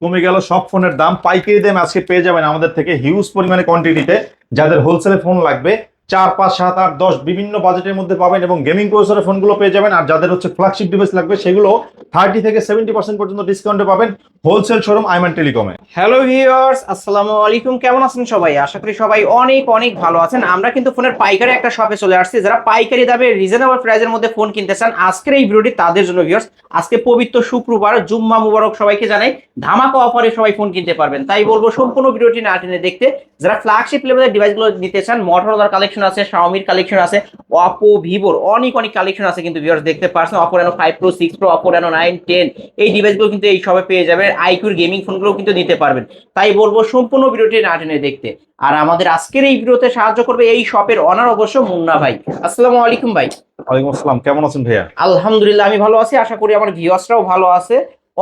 কমে গেল সব ফোনের দাম পাইকারি দামে আজকে পেয়ে যাবেন আমাদের থেকে হিউজ পরিমাণে কোয়ান্টিটিতে। যাদের হোলসেলে ফোন লাগবে 4, 5, 7, 8, 10 বিভিন্ন বাজেটের মধ্যে পাবেন এবং গেমিং প্রসেসরের ফোনগুলো পেয়ে যাবেন। আর যাদের হচ্ছে ফ্ল্যাগশিপ ডিভাইস লাগবে সেগুলো 30 থেকে 70% পর্যন্ত ডিসকাউন্টে পাবেন হোলসেল শোরুম আইমান টেলিকমে। হ্যালো ভিউয়ার্স, আসসালামু আলাইকুম। কেমন আছেন সবাই? আশা করি সবাই অনেক অনেক ভালো আছেন। আমরা কিন্তু ফোনের পাইকারি একটা শপে চলে আসছি। যারা পাইকারি দামে রিজনেবল প্রাইসের মধ্যে ফোন কিনতে চান, আজকের এই ভিডিওটি তাদের জন্য ভিউয়ার্স। আজকে পবিত্র শুক্রবার, জুম্মা মুবারক সবাইকে জানাই। ধামাকা অফারে সবাই ফোন কিনতে পারবেন, তাই বলবো সম্পূর্ণ ভিডিওটি না টেনে দেখতে। যারা ফ্ল্যাগশিপ লেভেলের ডিভাইসগুলো নিতে চান, মোটরোলার কালেকশন আছে, শাওমির কালেকশন আছে, অপো ভিভোর অনেক অনেক কালেকশন আছে কিন্তু ভিউয়ার্স দেখতে পাচ্ছেন। Oppo Reno 5 pro, 6 pro, Oppo Reno 9, 10 এই ডিভাইসগুলো কিন্তু এই সবে পেয়ে যাবেন। আইকিউর গেমিং ফোনগুলো কিন্তু নিতে পারবেন, তাই বলবো সম্পূর্ণ ভিডিওটি না টেনে দেখতে। আর আমাদের আজকের এই ভিডিওতে সাহায্য করবে এই শপের অনার অবশ্য মুন্না ভাই। আসসালামু আলাইকুম ভাই। ওয়ালাইকুম আসসালাম, কেমন আছেন ভাইয়া? আলহামদুলিল্লাহ, আমি ভালো আছি, আশা করি আমার ভিউয়ার্সরাও ভালো আছে।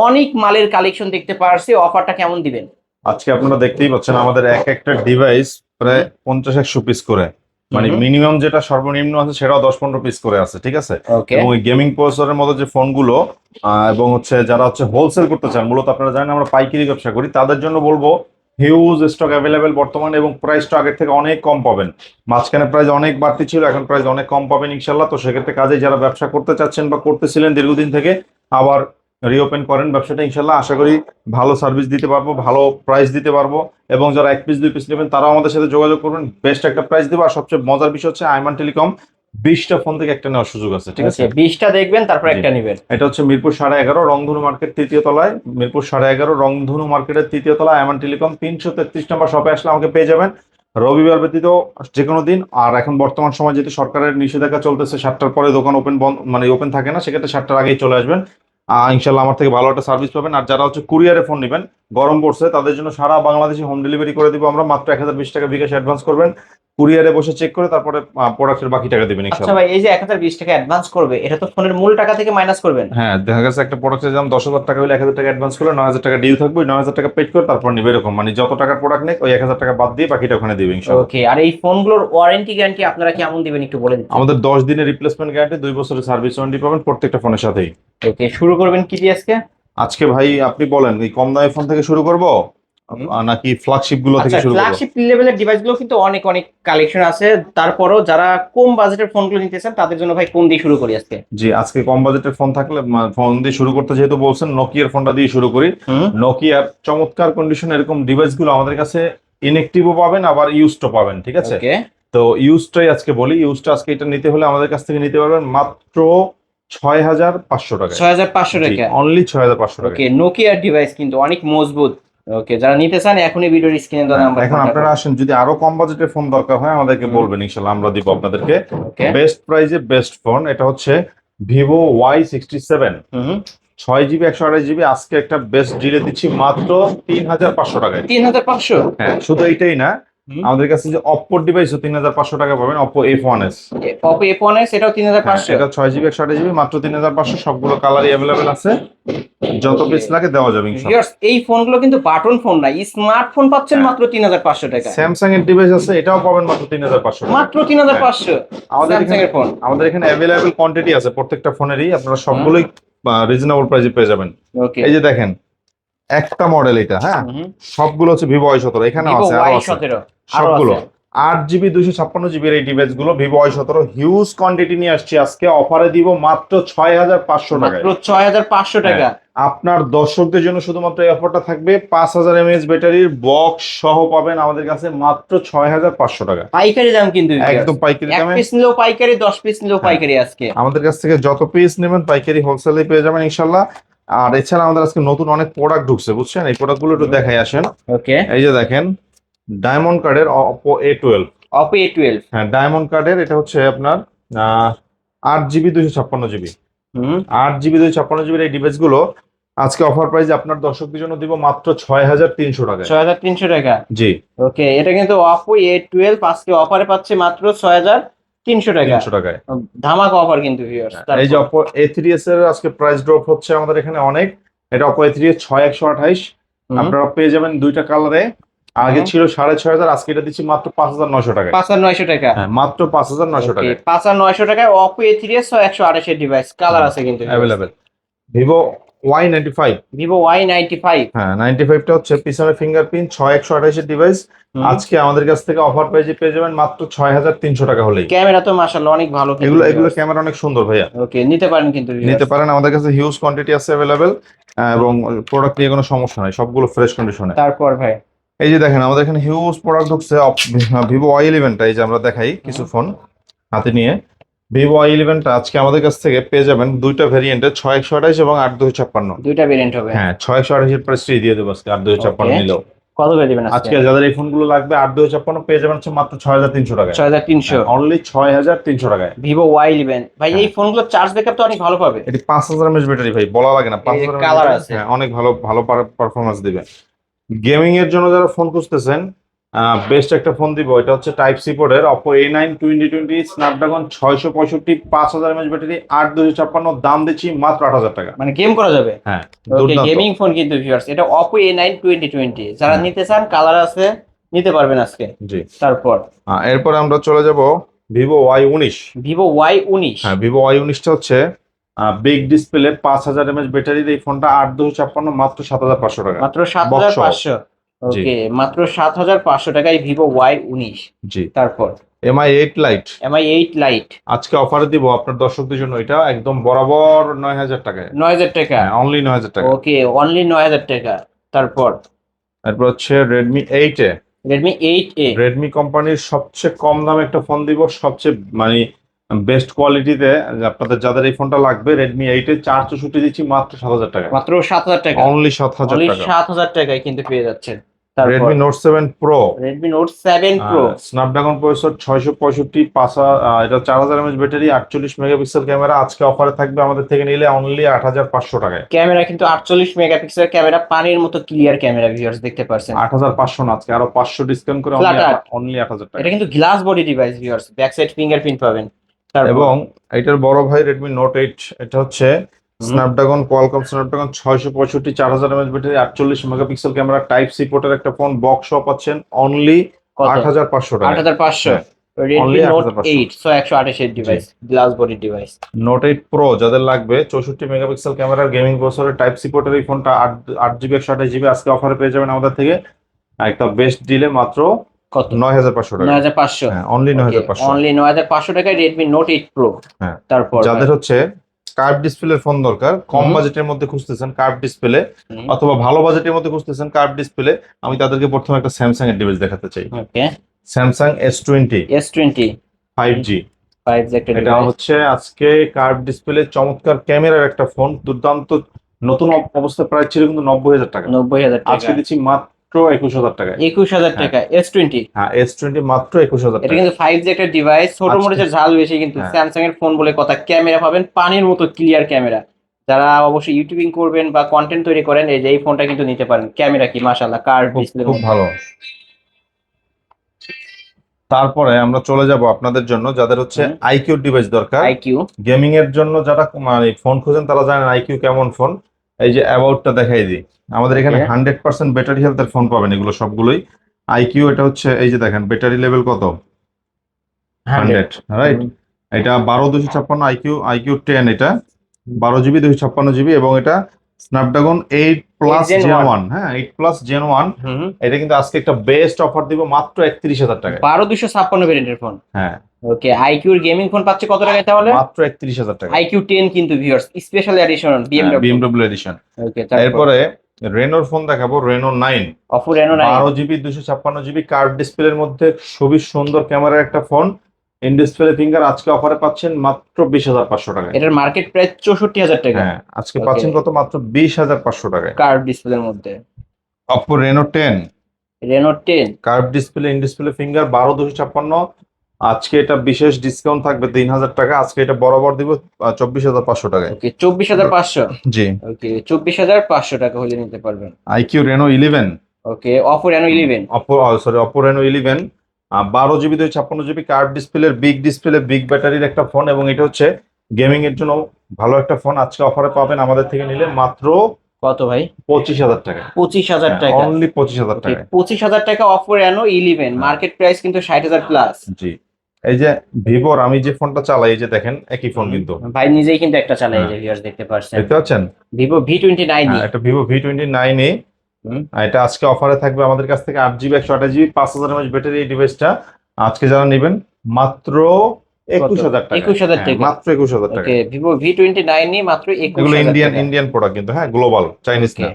অনেক মালের কালেকশন দেখতে পারছি, অফারটা কেমন দিবেন? আজকে আপনারা দেখতেই পাচ্ছেন আমাদের এক একটা ডিভাইস প্রায় 50-100 পিস করে, মানে মিনিমাম যেটা সর্বনিম্ন আছে সেটাও 10-15 পিস করে আছে, ঠিক আছে। ওকে। এবং ওই গেমিং প্রসেসরের মতো যে ফোনগুলো এবং হচ্ছে যারা হচ্ছে হোলসেল করতে চান, মূলত আপনারা জানেন আমরা পাইকারি ব্যবসা করি, তাদের জন্য বলবো হিউজ স্টক অ্যাভেলেবেল বর্তমানে এবং প্রাইসটা আগের থেকে অনেক কম পাবেন। মাঝখানে প্রাইস অনেক বাড়তি ছিল, এখন প্রাইস অনেক কম পাবেন ইনশাল্লাহ। তো সেক্ষেত্রে কাজে যারা ব্যবসা করতে চাচ্ছেন বা করতেছিলেন দীর্ঘদিন থেকে, আবার রিওপেন করেন ব্যবসাটা, ইনশাল্লাহ আশা করি ভালো সার্ভিস দিতে পারবো, ভালো প্রাইস দিতে পারবো। এবং যারা 1 পিস 2 পিস নেবেন তারাও আমাদের সাথে যোগাযোগ করবেন, বেস্ট একটা প্রাইস দেবো। আর সবচেয়ে মজার বিষয় হচ্ছে আইমান টেলিকম 20টা ফোন থেকে একটা নেওয়ার সুযোগ আছে, ঠিক আছে। 20টা দেখবেন, তারপর জি। একটা নেবেন। এটা হচ্ছে মিরপুর 11.5 রংধনু মার্কেট 3য় তলায়, মিরপুর 11.5 রংধনু মার্কেটের 3য় তলায় আইমান টেলিকম 333 নম্বর শপে আসলে আমাকে পেয়ে যাবেন রবিবার ব্যতীত যে কোনো দিন। আর এখন বর্তমান সময় যেহেতু সরকারের নিষেধাজ্ঞা চলতেছে, 7টার পরে দোকান ওপেন বন্ধ, মানে ওপেন থাকে না, সেক্ষেত্রে 7টার আগেই চলে আসবেন। ইনশাল্লাহ আমার থেকে ভালো একটা সার্ভিস পাবেন। আর যারা হচ্ছে কুরিয়ারে ফোন নেবেন, গরম পড়ছে, তাদের জন্য সারা বাংলাদেশে হোম ডেলিভারি করে দিব আমরা। মাত্র 1020 টাকা বিকাশ অ্যাডভান্স করবেন, কুরিয়ারে বসে চেক করে তারপরে প্রোডাক্টের বাকি টাকা দিবেন আচ্ছা ইনশাল্লাহ। ভাই, এই যে 1020 টাকা অ্যাডভান্স করবে, এটা তো ফোনের মূল টাকা থেকে মাইনাস করবেন? হ্যাঁ, দেখা গেছে একটা প্রোডাক্টের দাম 10,000 টাকা হলে 1,000 টাকা অ্যাডভান্স করলে 9,000 টাকা ডিউ থাকবে, ওই 9,000 টাকা পেড করে তারপর নিবে, এরকম মানে যত টাকার প্রোডাক্ট নেই ওই 1,000 টাকা বাদ দিয়ে বাকিটা ওখানে দিবে ইনশাল্লাহ। ওকে। আর এই ফোনগুলোর ওয়ারেন্টি গ্যারান্টি আপনারা কেমন দিবেন একটু বলে দিন। আমাদের 10 দিনের রিপ্লেসমেন্ট গ্যারান্টি, 2 বছরের সার্ভিস ওয়ারেন্টি পাবেন প্রত্যেকটা ফোনের সাথেই। ওকে, শুরু করবেন কি দিয়ে আজকে? আজকে ভাই আপনি বলেন, এই কম দামি ফোন থেকে শুরু করব নাকি ফ্ল্যাগশিপ গুলো থেকে আচ্ছা, শুরু করব? ফ্ল্যাগশিপ লেভেলের ডিভাইসগুলো কিন্তু অনেক অনেক কালেকশন আছে। তারপরও যারা কম বাজেটের ফোনগুলো নিতে চান তাদের জন্য ভাই কোন দিয়ে শুরু করি আজকে? জি, আজকে কম বাজেটের ফোন থাকলে ফোন দিয়ে শুরু করতে যেহেতু বলছেন, নোকিয়ার ফোনটা দিয়ে শুরু করি। নোকিয়ার চমৎকার কন্ডিশন এরকম ডিভাইস গুলো আমাদের কাছে ইনএক্টিভও পাবেন, আবার ইউজডও পাবেন, ঠিক আছে। ওকে। তো ইউজটাই আজকে বলি, ইউজটা আজকে এটা নিতে হলে আমাদের কাছ থেকে নিতে পারবেন মাত্র 6,500 টাকা। 6500 টাকা? অনলি 6,500 টাকা। ওকে, নোকিয়ার ডিভাইস কিন্তু অনেক মজবুত। ওকে, যারা নিতে চান এখনই ভিডিওর স্ক্রিনে দেওয়া নাম্বার। এখন আপনারা আসেন, যদি আরো কম বাজেটের ফোন দরকার হয় আমাদেরকে বলবেন, ইনশাল্লাহ আমরা দিব আপনাদেরকে ওকে। বেস্ট প্রাইজে বেস্ট ফোন। এটা হচ্ছে ভিভো Y67 6 জিবি 128 জিবি। আজকে একটা বেস্ট ডিলে দিচ্ছি মাত্র 3,500 টাকায়। 3500? হ্যাঁ, শুধু এইটাই না, আমাদের কাছে যে অপ্পো ডিভাইসও 3,500 টাকা পাবেন, অপ্পো F1s। অপো F1s এটাও 3500? এটা 6 জিবি 128 জিবি, মাত্র 3,500। সবগুলো কালারই অ্যাভেলেবেল আছে, যত পিস লাগে দেওয়া যাবে ইনশাআল্লাহ। ভিউয়ার্স, এই ফোনগুলো কিন্তু বাটন ফোন না, স্মার্টফোন পাচ্ছেন মাত্র 3500 টাকা। স্যামসাং এর ডিভাইস আছে, এটাও পাবেন মাত্র 3,500 টাকা। মাত্র 3500 আমাদের স্যামসাং এখানে এর ফোন? আমাদের এখানে অ্যাভেলেবেল কোয়ান্টিটি আছে প্রত্যেকটা ফোনেরই, আপনারা সবগুলোই রিজনেবল প্রাইসে পেয়ে যাবেন। ওকে। এই যে দেখেন একটা মডেল, এটা হ্যাঁ, সবগুলো হচ্ছে ভিভো Y17, এখানে আছে আরো আছে সবগুলো 8 জিবি 256 জিবি এই ডিভাইস গুলো ভিভো Y17 হিউজ কোয়ান্টিটি নিয়ে আসছি আজকে, অফারে দিব মাত্র 6,500 টাকায়। মাত্র 6500 টাকা? আপনার দর্শকদের জন্য শুধুমাত্র এই অফারটা থাকবে। 5000 mAh ব্যাটারির বক্স সহ পাবেন আমাদের কাছে মাত্র 6,500 টাকা। পাইকারি দাম কিন্তু, একদম পাইকারি এক দামে। পিস নিলেও পাইকারি, 10 পিস নিলেও পাইকারি আজকে। আমাদের কাছ থেকে যত পিস নেবেন পাইকারি হোলসেলে পেয়ে যাবেন ইনশাল্লাহ। আর এছাড়া আমাদের আজকে নতুন অনেক প্রোডাক্ট ঢুকছে, বুঝছেন, এই প্রোডাক্টগুলো একটু দেখাই আসেন। ওকে। এই যে দেখেন ডায়মন্ড কার্ডের অপো A12। Oppo A12? হ্যাঁ, ডায়মন্ড কার্ডের, এটা হচ্ছে আপনার 8 জিবি 256 জিবি। 8 জিবি 256 জিবির এই ডিভাইস গুলো আজকে অফার প্রাইস আপনার দর্শকদের জন্য দিব মাত্র 6,300 টাকা। 6300 টাকা? জি। ওকে, এটা কিন্তু অপো A12 আজকে অফারে পাচ্ছে মাত্র 6300 টাকা। 300 টাকায় ধামাকা অফার কিন্তু ভিউয়ার্স। এই যে অপো A3s এর আজকে প্রাইস ড্রপ হচ্ছে আমাদের এখানে অনেক। এটা অপো A3s 6128, আপনারা পেয়ে যাবেন দুইটা কালারে। আগে ছিল 6,500, আজকে এটা দিচ্ছি মাত্র 5,900 টাকা। 5900 টাকা? হ্যাঁ, মাত্র 5,900 টাকা। 5900 টাকায় অপো A3s 128 এর ডিভাইস, কালার আছে কিন্তু available. Vivo Y95। Vivo Y95। হ্যাঁ, 95টা হচ্ছে পিছনে ফিঙ্গারপ্রিন্ট 6128 এর ডিভাইস। আজকে আমাদের কাছ থেকে অফার প্রাইজে পেয়ে যাবেন মাত্র 6300 টাকা হলেই। ক্যামেরা তো মাশাআল্লাহ অনেক ভালো কিন্তু এগুলো ক্যামেরা অনেক সুন্দর ভাইয়া। ওকে, নিতে পারেন কিন্তু নিতে viewers। পারেন, আমাদের কাছে হিউজ কোয়ান্টিটি আছে অ্যাভেলেবেল, এবং প্রোডাক্ট নিয়ে কোনো সমস্যা নাই, সবগুলো ফ্রেশ কন্ডিশনে। তারপর ভাই এই যে দেখেন আমাদের এখানে হিউজ প্রোডাক্ট ঢুকছে ভিভো Y11টা, এই যে আমরা দেখাই কিছু ফোন হাতে নিয়ে। ভিভো Y11টা আজকে আমাদের কাছ থেকে পেয়ে যাবেন দুইটা ভেরিয়েন্টে, 6128 এবং 8256। দুইটা ভেরিয়েন্ট হবে। হ্যাঁ, 6128 এর প্রাইস দিয়ে দেবো আজকে, 8256 Okay. নিলেও। কত করে দিবেন আজকে যাদের এই ফোনগুলো লাগবে 8256 পেয়ে যাবেন হচ্ছে মাত্র 6300 টাকায়। 6300। অনলি 6300 টাকায়। ভিভো Y11 ভাই, এই ফোনগুলো চার্জ ব্যাকআপ তো অনেক ভালো পাবে। এটি 5000 mAh ব্যাটারি ভাই, বলা লাগে না, এই যে 5000 mAh কালার ব্যাটারি। আছে। হ্যাঁ, অনেক ভালো ভালো পারফরমেন্স দিবে। গেমিং এর জন্য যারা ফোন খুঁজতেছেন, বেস্ট একটা ফোন দিব, এটা হচ্ছে টাইপ সি পোর্টের Oppo A9 2020 Snapdragon 665 5000 mAh battery 8256, দাম দিচ্ছি মাত্র 8000 টাকা। মানে গেম করা যাবে। হ্যাঁ, ওকে, দুর্দান্ত। গেমিং ফোন কিন্তু ভিউয়ার্স, এটা Oppo A9 2020 যারা হ্যাঁ। নিতে চান, কালার আছে, নিতে পারবেন আজকে। জি। তারপর এরপরে আমরা চলে যাব ভিভো Y19। Vivo Y19। হ্যাঁ, ভিভো Y19টা হচ্ছে বিগ ডিসপ্লে 5000 mAh ব্যাটারির এই ফোনটা 8256, মাত্র 7500 টাকা। মাত্র 7500। জি। ওকে, মাত্র 7500 টাকায় ভিভো Y19। জি। তারপর MI8 Lite MI8 Lite আজকে অফারে দিব আপনার দর্শকদের জন্য, এটা একদম বরাবর 9000 টাকায়। 9000 টাকা। হ্যাঁ, অনলি 9000 টাকা। ওকে, অনলি 9000 টাকা। তারপর তারপর হচ্ছে Redmi 8A। Redmi 8A। Redmi কোম্পানির সবচেয়ে কম দামে একটা ফোন দিব, সবচেয়ে মানে বেস্ট কোয়ালিটিতে। আপনাদের যাদের এই ফোনটা লাগবে, রেডমি 8 এ 464 দিচ্ছি মাত্র 7000 টাকা। মাত্র 7000 টাকা। অনলি 7000 অনলি টাকা। 7000 টাকায় কিন্তু পেয়ে যাচ্ছেন। তারপর Redmi note 7 pro, Redmi Note 7 Pro। Snapdragon processor 665 এটা 4000 mAh ব্যাটারি 48 মেগাপিক্সেল ক্যামেরা, আজকে অফারে থাকবে আমাদের থেকে নিলে অনলি 8500 টাকায়। ক্যামেরা কিন্তু 48 মেগাপিক্সেল ক্যামেরা, পানির মতো ক্লিয়ার ক্যামেরা ভিউয়ার্স, দেখতে পারছেন। 8500 না, আজকে আরো 500 ডিসকাউন্ট করে Flat art। অনলি 8000 টাকা। এটা কিন্তু glass body device viewers, back side fingerprint পাবেন। তারপর এবং এটার বড় ভাই রেডমি নোট 8, এটা হচ্ছে Snapdragon Qualcomm Snapdragon 665 4000 mAh battery 48 megapixel camera, type C পোর্টের একটা ফোন, বক্স পাচ্ছেন অনলি 8500 টাকা। 8500। হ্যাঁ, Redmi only Note 8500 8 128 এর device, glass body device. Note 8 pro যাদের লাগবে, 64 মেগাপিক্সেল ক্যামেরার গেমিং প্রসেসরের টাইপ সি পোর্টের এই ফোনটা 8GB 128GB আজকে অফারে পেয়ে যাবেন আমাদের থেকে একটা বেস্ট ডিলে মাত্র কত? 9500 টাকা। 9500। হ্যাঁ, অনলি 9500। অনলি 9500 টাকায় Redmi Note 8 Pro। হ্যাঁ। তারপর যাদের হচ্ছে কার্ভ ডিসপ্লের ফোন দরকার, কম বাজেটের মধ্যে খুঁজতেছেন কার্ভ ডিসপ্লে, অথবা ভালো বাজেটের মধ্যে খুঁজতেছেন কার্ভ ডিসপ্লে, আমি তাদেরকে প্রথমে একটা স্যামসাং এর ডিভাইস দেখাতে চাই। ওকে, স্যামসাং S20 S20 5G। 5 একটা এটা ডিভাইস। হচ্ছে আজকে কার্ভ ডিসপ্লে, চমৎকার ক্যামেরার একটা ফোন, দুর্দান্ত। নতুন অবস্থায় প্রাইস ছিল কিন্তু 90000 টাকা, 90000 টাকা। আজকে দিচ্ছি মাত্র 21000 টাকায়। 21000 টাকা S20। হ্যাঁ, S20 মাত্র 21000 এটা টাকা। কিন্তু 5G একটা ডিভাইস, ছোট মরিচের ঝাল বেশি, কিন্তু হ্যাঁ। স্যামসাং এর ফোন বলে কথা, ক্যামেরা পাবেন পানির মতো ক্লিয়ার ক্যামেরা। যারা অবশ্যই ইউটিউবিং করবেন বা কন্টেন্ট তৈরি করেন, এই যে এই ফোনটা কিন্তু নিতে পারেন। ক্যামেরা কি মাশাআল্লাহ, কার্ভ ডিসপ্লে খুব ভালো। তারপরে আমরা চলে যাব আপনাদের জন্য যাদের হচ্ছে আইকিউ ডিভাইস দরকার, আইকিউ গেমিং এর জন্য যারা মানে ফোন খুঁজেন, তারা জানেন আইকিউ কেমন ফোন। এই যে অ্যাবাউটটা দেখাই দিই, আমাদের এখানে 100% ব্যাটারি হেলথের ফোন পাবেন, এগুলো সবগুলোই আইকিউ। এটা হচ্ছে এই যে দেখেন ব্যাটারি লেভেল কত, 100, রাইট। এটা 12256 আইকিউ 10, এটা 12GB 256GB, এবং এটা স্ন্যাপড্রাগন 8+ Gen Gen 1। 1। হ্যাঁ, 8+ Gen 1। এটা কিন্তু আজকে একটা বেস্ট অফার দিব মাত্র 31000 টাকায়। 12256 ভেরিয়েন্টের ফোন। হ্যাঁ, ওকে, আইকিউর গেমিং ফোন পাচ্ছে কত টাকায় তাহলে? মাত্র 31000 টাকা। আইকিউ 10 কিন্তু viewers, special edition BMW edition. Okay, এরপরে রেনোর ফোন দেখাবো, Reno 9, Oppo Reno 9। 12GB 256GB curve ডিসপ্লের মধ্যে খুবই সুন্দর ক্যামেরার একটা ফোন, ইন ডিসপ্লে ফিঙ্গার, আজকে অফারে পাচ্ছেন মাত্র 20500 টাকায়। এটার মার্কেট প্রাইস 64000 টাকা। হ্যাঁ, আজকে পাচ্ছেন কত, মাত্র 20500 টাকায়। কার্ভ ডিসপ্লের মধ্যে Oppo Reno 10, Reno 10 curve display, in display finger, 12256, আজকে এটা বিশেষ ডিসকাউন্ট থাকবে 3000 টাকা, আজকে এটা বরাবর দিব 24500 টাকায়। ওকে, 24500। জি। ওকে, 24500 টাকা হলে নিতে পারবেন। IQOO Reno 11। Okay, Oppo Reno 11। Oppo Reno 11, 12GB 256GB curve ডিসপ্লের, বিগ ডিসপ্লে, বিগ ব্যাটারির একটা ফোন, এবং এটা হচ্ছে গেমিং এর জন্য ভালো একটা ফোন, আজকে অফারে পাবেন আমাদের থেকে নিলে মাত্র কত ভাই? 25000 টাকা। 25000 টাকা, অনলি 25000 টাকা। 25000 টাকা Oppo Reno 11, মার্কেট প্রাইস কিন্তু 60000 প্লাস। জি। এই যে ভিভোর আমি যে ফোনটা চালাই, এই যে দেখেন একই ফোন কিন্তু, ভাই নিজেই কিন্তু একটা চালাই, হ্যাঁ যে ভিউয়ার্স দেখতে পাচ্ছেন, দেখতে পাচ্ছেন। ভিভো V29 হ্যাঁ, এটা ভিভো V29 এ। এটা আজকে অফারে থাকবে আমাদের কাছ থেকে 8 জিবি 128 জিবি 5000 mAh ব্যাটারি। এই ডিভাইসটা আজকে যারা নেবেন মাত্র 21,000 টাকা। 21,000 হ্যাঁ, টাকা। মাত্র 21,000 টাকা। ওকে, ভিভো V29 মাত্র এগুলো 21,000 ইন্ডিয়ান টাকা। ইন্ডিয়ান প্রোডাক্ট কিন্তু, হ্যাঁ, গ্লোবাল, চাইনিজ ওকে, না।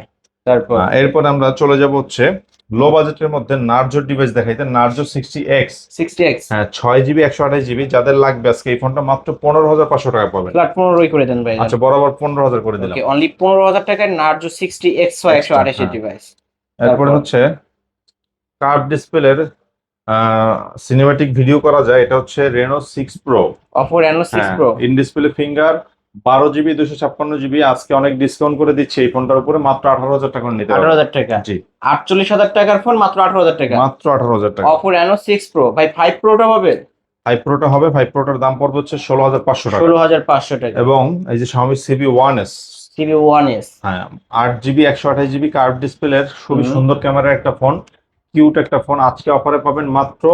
তারপর এরপর আমরা চলে যাব হচ্ছে লো বাজেটের মধ্যে নার্জো ডিভাইস দেখাইতে। Narzo 60X। 60X হ্যাঁ, 6 জিবি 128 জিবি যাদের লাগবে আজকে এই ফোনটা মাত্র 15,500 টাকা পাবেন। ফ্ল্যাট 15 করে দেন ভাই। আচ্ছা, বরাবর 15,000 করে দিলাম। ওকে, অনলি 15,000 টাকায় নার্জো 60X 128 এর হ্যাঁ। ডিভাইস। এরপরে হচ্ছে কার্ভ ডিসপ্লের সিনেমাটিক ভিডিও করা যায়, এটা হচ্ছে রেনো 6 প্রো। Oppo Reno 6 হ্যাঁ, Pro। In display finger, 12 GB 256 GB. আজকে অনেক ডিসকাউন্ট করে দিচ্ছে এই ফোনটার উপরে, মাত্র 18,000 টাকা নিতে পারবেন। 18,000 টাকা। জি, 48,000 টাকার ফোন মাত্র 18,000 টাকা। মাত্র 18,000 টাকা। Oppo Reno 6 Pro ভাই, 5 Proটা হবে? 5 প্রোটা হবে। 5 প্রোটার দাম পড়বে হচ্ছে 16,500 টাকা। 16,500 টাকা। এবং এই যে Xiaomi CB1S। CB1S। হ্যাঁ, 8 জিবি 128 জিবি কার্ভ ডিসপ্লের খুবই হুম। সুন্দর ক্যামেরার একটা ফোন, কিউট একটা ফোন। আজকে অফারে পাবেন মাত্র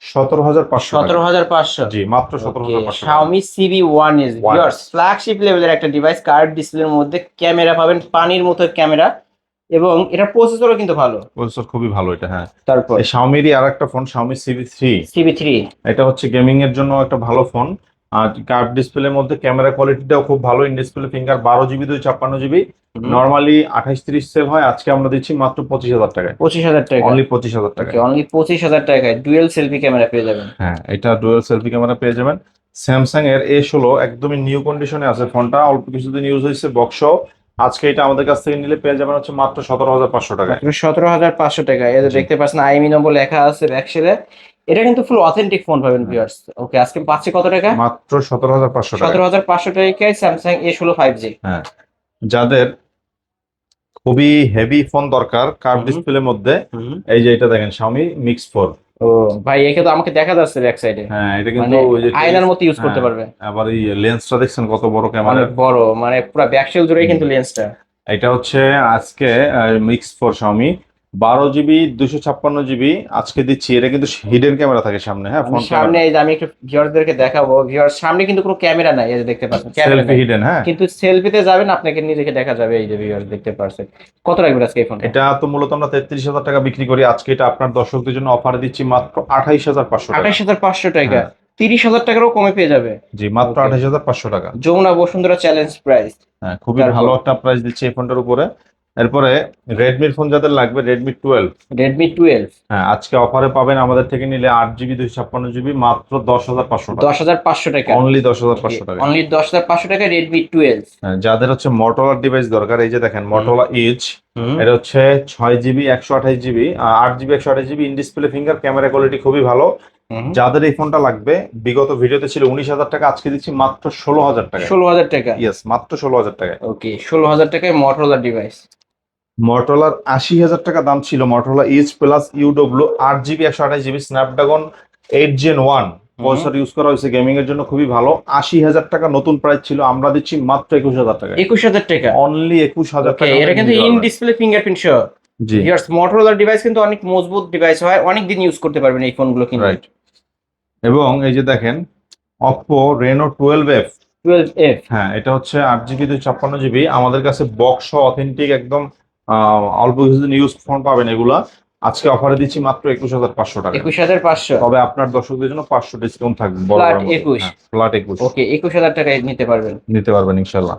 17,500 টাকা। 17,500। জি, মাত্র ওকে, 17,500 টাকা। Xiaomi CB1S ভিউয়ার্স, ফ্ল্যাগশিপ লেভেলের একটা ডিভাইস। কার্ভ ডিসপ্লের মধ্যে ক্যামেরা পাবেন পানির মতো ক্যামেরা, এবং এটার প্রসেসরও কিন্তু ভালো। প্রসেসর খুবই ভালো এটা। হ্যাঁ, তারপর এই Xiaomi-রই আরেকটা ফোন Xiaomi CB3। CB3। এটা হচ্ছে গেমিং এর জন্য একটা ভালো ফোন। আর কার্ভ ডিসপ্লের মধ্যে ক্যামেরা কোয়ালিটিটাও খুব ভালো। In display finger, 12 GB 256 GB. Normally 28-30 sale হয়, আজকে আমরা দিচ্ছি মাত্র 25,000 টাকায়। 25,000 টাকা। অনলি 25,000 টাকায়। অনলি 25,000 টাকায় ডুয়েল সেলফি ক্যামেরা পেয়ে যাবেন। হ্যাঁ, এটা ডুয়াল সেলফি ক্যামেরা পেয়ে যাবেন। স্যামসাং এর A16 একদমই নিউ কন্ডিশনে আছে ফোনটা, অল্প কিছুদিন ইউজ হয়েছে বক্স। আজকে এটা আমাদের কাছ থেকে নিলে পেয়ে যাবেন হচ্ছে মাত্র 17,500 টাকায়। 17,500 টাকা। এই যে জি। দেখতে পাচ্ছেন আইএমই নম্বর লেখা আছে ব্যাকশেলে। এটা কিন্তু ফুল অথেন্টিক ফোন পাবেন ভিউয়ার্স। ওকে, আজকে পাচ্ছি কত টাকা? মাত্র 17,500 টাকা। 17,500 টাকায় স্যামসাং A16 5G। হ্যাঁ, যাদের খুবই হেভি ফোন দরকার কার্ভ হুম। ডিসপ্লের মধ্যে, এই যে এটা দেখেন Xiaomi Mix 4। ও ভাই, একে তো আমাকে দেখা যাচ্ছে ব্যাক সাইডে, হ্যাঁ, এটা মানে কিন্তু ওই যে আয়নার মতো ইউজ করতে হ্যাঁ, পারবে। আবার এই লেন্সটা দেখছেন কত বড় ক্যামেরা। অনেক বড়, মানে পুরো ব্যাকশেল জুড়েই কিন্তু লেন্সটা। এটা হচ্ছে আজকে mix for Xiaomi 12 GB 256 GB আজকে দিচ্ছি। এটা কিন্তু হিডেন ক্যামেরা থাকে সামনে, হ্যাঁ, আমি ফ্রন্ট সামনে ক্যামেরা, এই যে আমি একটু ভিউয়ারদেরকে দেখাবো। ভিউয়ার্স, সামনে কিন্তু কোনো ক্যামেরা নাই, এই যে দেখতে পাচ্ছেন ক্যামেরা সেলফি নাই, হিডেন। হ্যাঁ, কিন্তু সেলফিতে যাবেন আপনাকে নিজেকে দেখা যাবে। এই যে ভিউয়ার্স দেখতে পাচ্ছেন। কত রাখবেন আজকে এই ফোনটা? এটা তো মূলত আমরা 33,000 টাকা বিক্রি করি, আজকে এটা আপনার দর্শকদের জন্য অফার দিচ্ছি মাত্র 28,500 টাকা। 28,500 টাকা। হ্যাঁ। 30,000 টাকারও কমে পেয়ে যাবে। জি, মাত্র Okay. 28,500 টাকা। Jamuna Bashundhara challenge price. হ্যাঁ, খুবই তারপর? ভালো একটা প্রাইস দিচ্ছি এই ফোনটার উপরে। এরপরে রেডমির ফোন যাদের লাগবে, রেডমি 12। রেডমি 12। হ্যাঁ, আজকে অফারে পাবেন আমাদের থেকে নিলে 8 জিবি 256 জিবি মাত্র 10,500 টাকা। 10,500 টাকা। অনলি 10,500 টাকা। অনলি 10,500 টাকা রেডমি 12। হ্যাঁ, যাদের হচ্ছে মোটরোলা ডিভাইস দরকার, এই যে দেখেন মোটরোলা ইজ। এটা হচ্ছে 6 GB 128 GB 8 GB 128 GB in display finger, camera quality খুবই ভালো। যাদের এই ফোনটা লাগবে, বিগত ভিডিওতে ছিল 19,000 টাকা, আজকে দিচ্ছি মাত্র 16,000 টাকা। 16,000 টাকা। ইয়েস, মাত্র 16,000 টাকা। ওকে, 16,000 টাকায় মোটরোলা ডিভাইস। মোটরোলার 80,000 টাকা দাম ছিল Motorola edge plus UW 8 GB 128 GB Snapdragon 8 Gen 1 processor use করা হয়েছে, গেমিং এর জন্য খুবই ভালো। 80,000 টাকা নতুন প্রাইস ছিল, আমরা দিচ্ছি মাত্র 21,000 টাকা। 21,000 টাকা। অনলি 21,000 ওকে, টাকা। এটা কিন্তু ইন ডিসপ্লে ফিঙ্গারপ্রিন্ট সহ। জি, ভিউয়ার্স, মোটরোলা ডিভাইস কিন্তু অনেক মজবুত ডিভাইস হয়, অনেক দিন ইউজ করতে পারবেন এই ফোনগুলো কিন্তু। রাইট। এবং এই যে দেখেন Oppo Reno 12F। 12F। হ্যাঁ, এটা হচ্ছে 8 জিবি 256 জিবি আমাদের কাছে বক্স অথেন্টিক একদম অল্প কিছুদিন ইউজ ফোন পাবেন এগুলা। আজকে অফারে দিচ্ছি মাত্র 21,500 টাকা। 21,500। তবে আপনার দর্শকদের জন্য 500 ডিসকাউন্ট থাকবে। Flat 21। ফ্ল্যাট 21 ওকে, 21,000 টাকায় নিতে পারবেন। নিতে পারবেন ইনশাল্লাহ।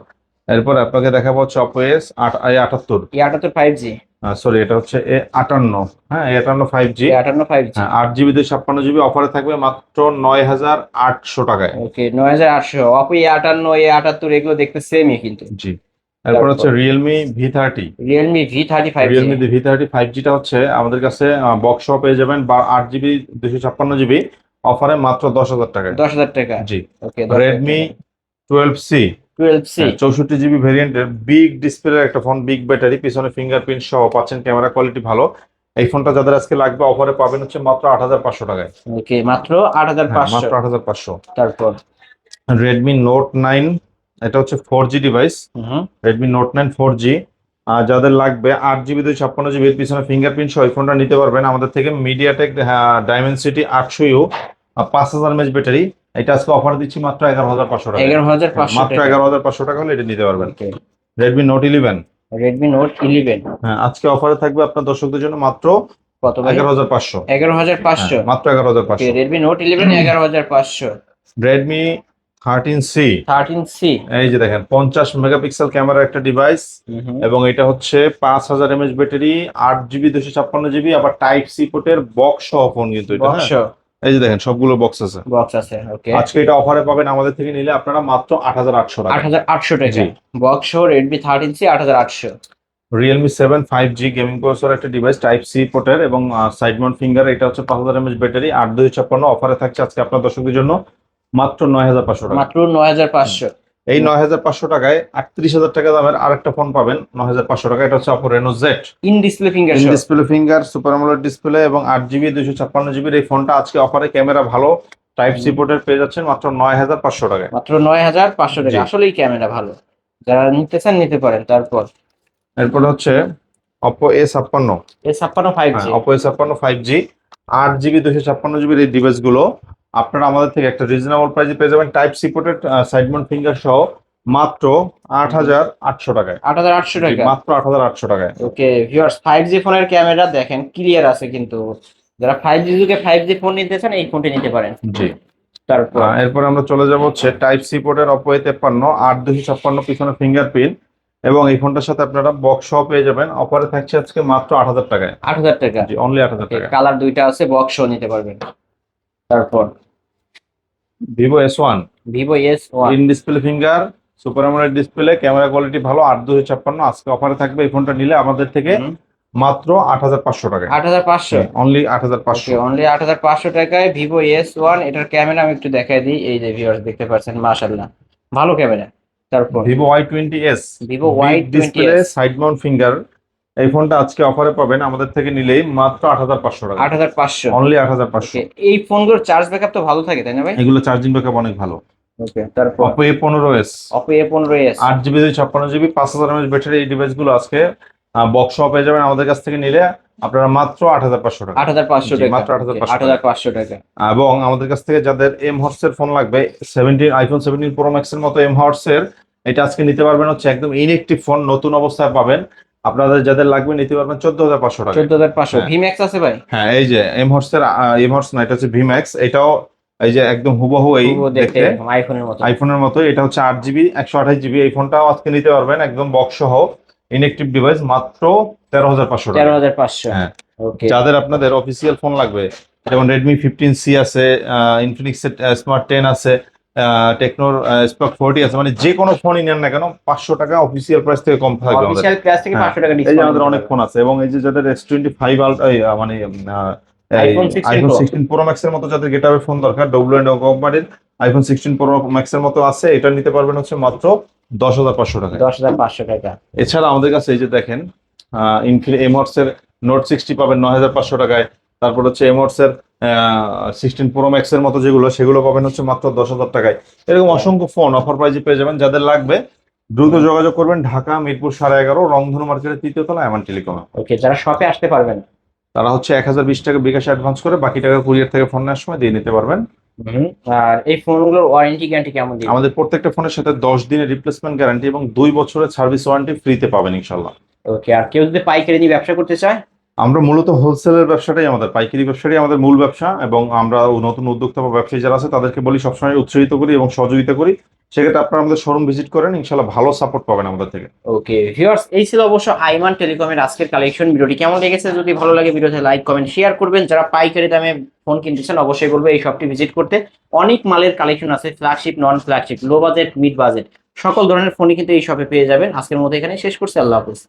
এরপর আপনাকে দেখাবো হচ্ছে Oppo A78। A78 5G। Sorry, এটা হচ্ছে A58। হ্যাঁ, A58 5G। A58 5G। হ্যাঁ, 8 জিবি 256 জিবি অফারে থাকবে মাত্র 9,800 টাকায়। ওকে, 9,800। Oppo A58 A78 এগুলো দেখতে সেমই কিন্তু। জি। এরপর হচ্ছে Realme V30। Realme V30 5G। Realme V30 5Gটা হচ্ছে আমাদের কাছে বক্স পেয়ে যাবেন 8 জিবি 256 জিবি অফারে মাত্র 10,000 টাকায়। 10,000 টাকা। জি। Okay, Redmi 12C। 12C। 64 GB ভেরিয়েন্টের বিগ ডিসপ্লের একটা ফোন, বিগ ব্যাটারি, পিছনে ফিঙ্গারপ্রিন্ট সহ পাচ্ছেন, ক্যামেরা কোয়ালিটি ভালো। এই ফোনটা যাদের আজকে লাগবে অফারে পাবেন হচ্ছে মাত্র 8,500 টাকায়। ওকে, মাত্র হ্যাঁ, 8,500। মাত্র 8,500। তারপর Redmi Note 9। এটা হচ্ছে 4G device, Redmi Note 9 4G। যাদের লাগবে 8 জিবি 256 জিবির পিছনে ফিঙ্গারপ্রিন্ট সহ এই ফোনটা নিতে পারবেন আমাদের থেকে। MediaTek Dimensity 800U 5000 mAh battery, এটা আজকে অফার দিচ্ছি মাত্র 11500 টাকা। 11500 মাত্র 11500 টাকা হলে এটা নিতে পারবেন। ওকে, রেডমি নোট 11, রেডমি নোট 11 হ্যাঁ আজকে অফারে থাকবে আপনার দর্শকদের জন্য মাত্র কত ভাই? 11500। 11500। মাত্র ওকে, 11500। Redmi note 11 11500। Redmi 13C, 13C। এই যে দেখেন 50 মেগাপিক্সেল ক্যামেরা একটা ডিভাইস, এবং এটা হচ্ছে 5000 mAh ব্যাটারি, 8GB 256GB, আবার টাইপ সি পোর্টের বক্স সহ ফোন কিন্তু এটা। বক্স হ্যাঁ এই যে দেখেন সবগুলো বক্স আছে। বক্স আছে। ওকে, আজকে এটা অফারে পাবেন আমাদের থেকে নিলে আপনারা মাত্র 8800 টাকা। 8800 টাকা। জি। বক্স সহ Redmi 13C 8800। Realme 7 5G gaming processor একটা ডিভাইস, টাইপ সি পোর্টের এবং সাইড মাউন্ট ফিঙ্গার, এটা হচ্ছে 5000 mAh ব্যাটারি, 8256, অফারে থাকছে আজকে আপনার দর্শকদের জন্য মাত্র 9500 টাকা। মাত্র 9500। এই 9500 টাকায় 38000 টাকা দামের আরেকটা ফোন পাবেন 9500 টাকা, এটা হচ্ছে Oppo Reno Z। In display finger in display finger, super AMOLED display এবং 8GB 256GB এই ফোনটা আজকে অফারে, ক্যামেরা ভালো, টাইপ সি পোর্টের পেয়ে যাচ্ছেন মাত্র 9500 টাকায়। মাত্র 9500 টাকা। জি। আসলেই ক্যামেরা ভালো, যারা নিতে চান নিতে পারেন। তারপর এরপরে হচ্ছে Oppo A56, A56 5G। Oppo A56 5G, 8GB 256GB এই ডিভাইস গুলো আপনারা আমাদের থেকে একটা রিজনেবল প্রাইসে পেয়ে যাবেন, type C ported side mount finger সহ মাত্র 8800 টাকায়। 8800 জি, টাকা। মাত্র 8800 টাকায়। ওকে ভিউয়ার্স, 5G ফোনের ক্যামেরা দেখেন ক্লিয়ার আছে, কিন্তু যারা 5G যুগে 5G ফোন নিতে চান এই ফোনটি নিতে পারেন। জি। তারপর এরপরে আমরা চলে যাব হচ্ছে টাইপ সি পোর্টের Oppo A53, 8256 পিছনে ফিঙ্গারপ্রিন্ট, এবং এই ফোনটার সাথে আপনারা বক্স সহ পেয়ে যাবেন। অফারে থাকছে আজকে মাত্র 8000 টাকায়। 8000 টাকা। জি, অনলি 8000 টাকা। কালার দুইটা আছে, বক্স সহ নিতে পারবেন। তারপর Vivo S1, Vivo S1। In display finger, super AMOLED display, camera quality ভালো, 8256, আজকে অফারে থাকবে এই ফোনটা নিলে আমাদের থেকে মাত্র 8500 টাকায়। 8500। অনলি 8500। অনলি 8500 টাকায় Vivo S1। এটার ক্যামেরা আমি একটু দেখাই দিই, এই যে ভিউয়ার্স দেখতে পাচ্ছেন, মাশাআল্লাহ ভালো ক্যামেরা। তারপর Vivo Y20s, Vivo display, Y20s side mount finger, এই ফোনটা আজকে অফারে পাবেন আমাদের থেকে নিলেই মাত্র 8500 টাকা। 8500। অনলি 8500। এই ফোনগুলোর চার্জ ব্যাকআপ তো ভালো থাকে তাই না ভাই? এগুলো চার্জিং ব্যাকআপ অনেক ভালো। ওকে, তারপর Oppo A15s, Oppo A15s 8GB 256GB, 5000 mAh battery, এই ডিভাইসগুলো আজকে বক্স সহ পেয়ে যাবেন আমাদের কাছ থেকে নিলে আপনারা মাত্র 8500 টাকা। 8500 জি, টাকা। মাত্র 8500 টাকা। 8500 টাকা। এবং আমাদের কাছ থেকে যাদের এম হর্সের ফোন লাগবে, আইফোন 17 প্রো ম্যাক্স এর মতো এম হর্সের, এটা আজকে নিতে পারবেন হচ্ছে একদম ইনএক্টিভ ফোন, নতুন অবস্থায় পাবেন। আপনাদের যাদের লাগবে নিতে পারবেন 14500 টাকা। 14500। হ্যাঁ। ভিম্যাক্স আছে ভাই? হ্যাঁ এই যে এম হর্সের, এম হর্স না, এটা হচ্ছে ভি ম্যাক্স, এটাও এই যে একদম হুবহু এই পুরো দেখতে দেখতে আইফোনের মতো। আইফোনের মতো। এটা হচ্ছে 8GB 128GB, এই ফোনটাও আজকে নিতে পারবেন একদম বক্স সহ, ইনএক্টিভ ডিভাইস, মাত্র 13500 টাকা। 13500। হ্যাঁ। ওকে, যাদের আপনাদের অফিসিয়াল ফোন লাগবে, যেমন রেডমি 15C আছে, ইনফিনিক্স স্মার্ট 10 আছে, টেকনোর স্পার্ক 40 আছে, মানে যে কোনো ফোনই নেন না কেন 500 টাকা অফিসিয়াল প্রাইস থেকে কম থাকবে আমাদের। অফিশিয়াল প্রাইস থেকে হ্যাঁ, 500 টাকা এই যে ডিসকাউন্ট। আমাদের অনেক ফোন আছে, এবং এই যে যাদের S25 মানে iPhone 16 iPhone Pro। 16 pro max এর মতো যাদের গেটআপের ফোন দরকার, ডব্লিউ কোম্পানির আইফোন 16 প্রো ম্যাক্স এর মতো আছে, এটা নিতে পারবেন হচ্ছে মাত্র 10500 টাকা। 10500 টাকা। এছাড়া আমাদের কাছে এই যে দেখেন এমহর্স এর নোট 60 পাবেন 9500 টাকায়। তারপর হচ্ছে এমহর্স এর 16 প্রো ম্যাক্স এর মতো যেগুলো, সেগুলো পাবেন হচ্ছে মাত্র 10000 টাকায়। এরকম অসংখ্য ফোন অফার প্রাইজে পেয়ে যাবেন। যাদের লাগবে দ্রুত যোগাযোগ করবেন। ঢাকা মিরপুর 11.5, রংধনু মার্কেটের 3য় তলা, এমন টেলিকমে। ওকে, যারা শপে আসতে পারবেন তারা হচ্ছে 1020 টাকা বিকাশে অ্যাডভান্স করে বাকি টাকা কুরিয়ার থেকে ফোন নেওয়ার সময় দিয়ে নিতে পারবেন। আর এই ফোনগুলোর ওয়ারেন্টি গ্যারান্টি কেমন দিবেন? আমাদের প্রত্যেকটা ফোনের সাথে 10 দিনের রিপ্লেসমেন্ট গ্যারান্টি এবং 2 বছরের সার্ভিস ওয়ারেন্টি ফ্রিতে পাবেন ইনশাল্লাহ। ওকে, আর কেউ যদি পাইকারি নিয়ে ব্যবসা করতে চায়? আমরা মূলত হোলসেলের ব্যবসাটাই আমাদের, পাইকারি ব্যবসাটাই আমাদের মূল ব্যবসা, এবং আমরা নতুন উদ্যোক্তা বা ব্যবসায়ী যারা আছে তাদেরকে বলি সবসময় উৎসাহিত করি এবং সহযোগিতা করি। সেক্ষেত্রে আপনারা আমাদের শোরুম ভিজিট করেন, ইনশাল্লাহ ভালো সাপোর্ট পাবেন আমাদের থেকে। ওকে ভিউয়ার্স, এই ছিল অবশ্য আইমান টেলিকমের আজকের কালেকশন। ভিডিওটি কেমন লেগেছে যদি ভালো লাগে ভিডিওতে লাইক কমেন্ট শেয়ার করবেন। যারা পাইকারি দামে ফোন কিনতেছেন অবশ্যই বলবো এই শপটি ভিজিট করতে। অনেক মালের কালেকশন আছে, ফ্ল্যাগশিপ, নন flagship, low budget, mid budget, সকল ধরনের ফোনই কিন্তু এই শপে পেয়ে যাবেন। আজকের মতো এখানে শেষ করছি, আল্লাহ হাফেজ।